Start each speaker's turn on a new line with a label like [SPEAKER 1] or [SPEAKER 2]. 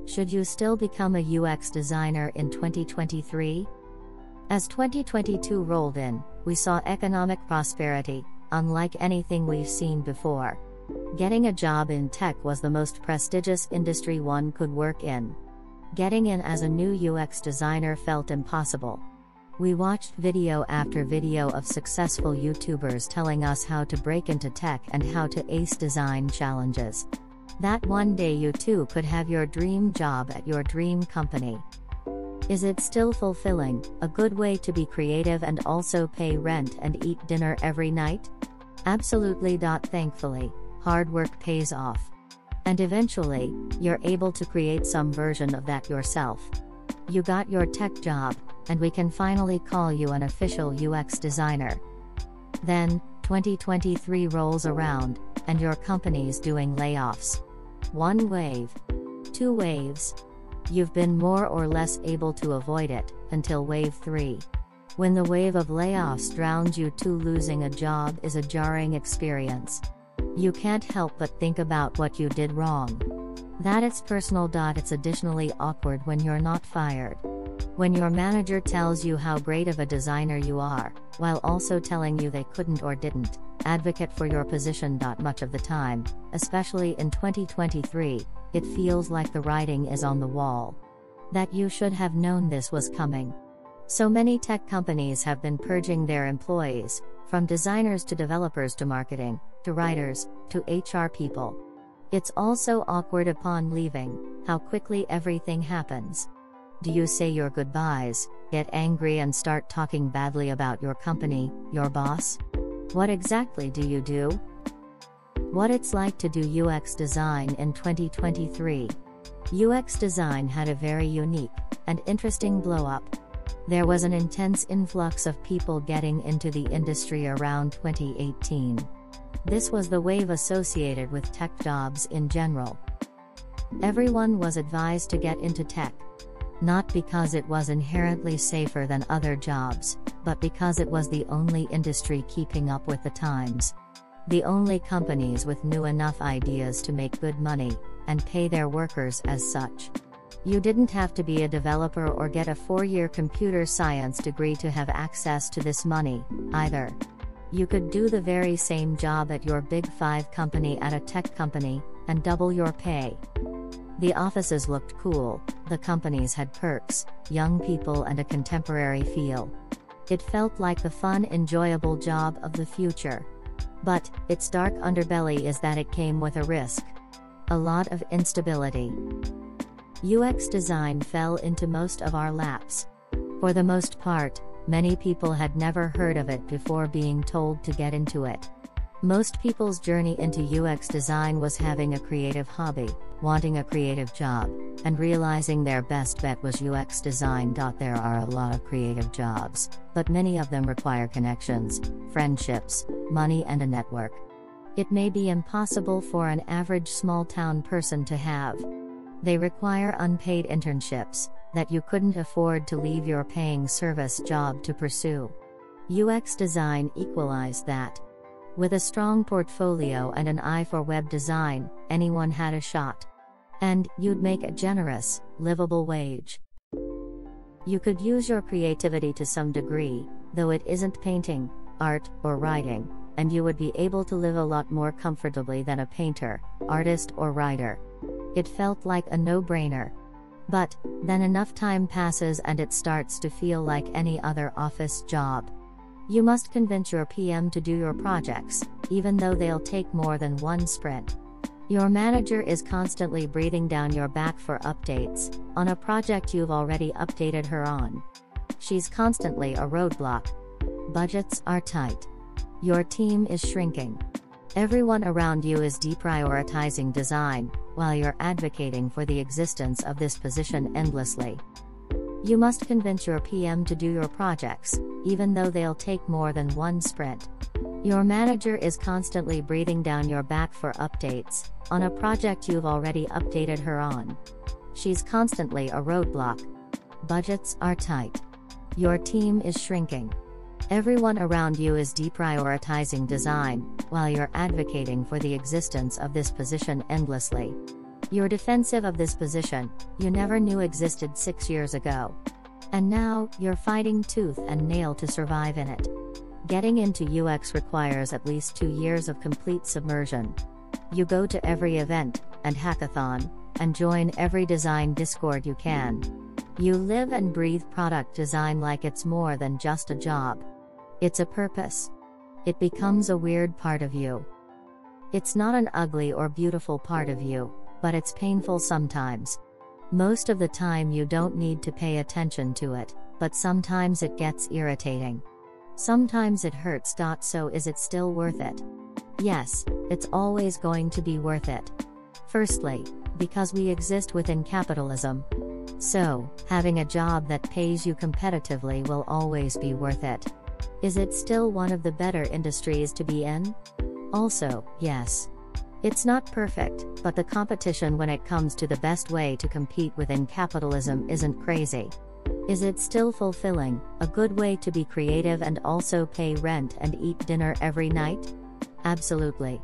[SPEAKER 1] Should you still become a UX designer in 2023? As 2022 rolled in, we saw economic prosperity, unlike anything we've seen before. Getting a job in tech was the most prestigious industry one could work in. Getting in as a new UX designer felt impossible. We watched video after video of successful YouTubers telling us how to break into tech and how to ace design challenges. That one day you too could have your dream job at your dream company. Is it still fulfilling, a good way to be creative and also pay rent and eat dinner every night? Absolutely. Thankfully, hard work pays off. And eventually, you're able to create some version of that yourself. You got your tech job, and we can finally call you an official UX designer. Then, 2023 rolls around, and your company's doing layoffs. 1 wave. 2 waves. You've been more or less able to avoid it, until wave 3. When the wave of layoffs drowns you too, losing a job is a jarring experience. You can't help but think about what you did wrong. That it's personal. It's additionally awkward when you're not fired. When your manager tells you how great of a designer you are, while also telling you they couldn't or didn't advocate for your position. Much of the time, especially in 2023, it feels like the writing is on the wall. That you should have known this was coming. So many tech companies have been purging their employees, from designers to developers to marketing, to writers, to HR people. It's also awkward upon leaving, how quickly everything happens. Do you say your goodbyes, get angry and start talking badly about your company, your boss? What exactly do you do? What it's like to do UX design in 2023. UX design had a very unique and interesting blow-up. There was an intense influx of people getting into the industry around 2018. This was the wave associated with tech jobs in general. Everyone was advised to get into tech. Not because it was inherently safer than other jobs, but because it was the only industry keeping up with the times. The only companies with new enough ideas to make good money, and pay their workers as such. You didn't have to be a developer or get a 4-year computer science degree to have access to this money, either. You could do the very same job at your Big 5 company at a tech company, and double your pay. The offices looked cool, the companies had perks, young people and a contemporary feel. It felt like the fun, enjoyable job of the future. But, its dark underbelly is that it came with a risk. A lot of instability. UX design fell into most of our laps. For the most part, many people had never heard of it before being told to get into it. Most people's journey into UX design was having a creative hobby, wanting a creative job, and realizing their best bet was UX design. There are a lot of creative jobs, but many of them require connections, friendships, money and a network. It may be impossible for an average small-town person to have. They require unpaid internships that you couldn't afford to leave your paying service job to pursue. UX design equalized that. With a strong portfolio and an eye for web design, anyone had a shot. And you'd make a generous, livable wage. You could use your creativity to some degree, though it isn't painting, art, or writing, and you would be able to live a lot more comfortably than a painter, artist, or writer. It felt like a no-brainer. But then enough time passes and it starts to feel like any other office job. You must convince your PM to do your projects, even though they'll take more than one sprint. Your manager is constantly breathing down your back for updates on a project you've already updated her on. She's constantly a roadblock. Budgets are tight. Your team is shrinking. Everyone around you is deprioritizing design, while you're advocating for the existence of this position endlessly. You must convince your PM to do your projects, even though they'll take more than one sprint. Your manager is constantly breathing down your back for updates on a project you've already updated her on. She's constantly a roadblock. Budgets are tight. Your team is shrinking. Everyone around you is deprioritizing design, while you're advocating for the existence of this position endlessly. You're defensive of this position you never knew existed 6 years ago. And now, you're fighting tooth and nail to survive in it. Getting into UX requires at least 2 years of complete submersion. You go to every event and hackathon, and join every design Discord you can. You live and breathe product design like it's more than just a job. It's a purpose. It becomes a weird part of you. It's not an ugly or beautiful part of you, but it's painful sometimes. Most of the time you don't need to pay attention to it, but sometimes it gets irritating. Sometimes it hurts. So is it still worth it? Yes, it's always going to be worth it. Firstly, because we exist within capitalism. So, having a job that pays you competitively will always be worth it. Is it still one of the better industries to be in? Also, yes. It's not perfect, but the competition when it comes to the best way to compete within capitalism isn't crazy. Is it still fulfilling, a good way to be creative and also pay rent and eat dinner every night? Absolutely.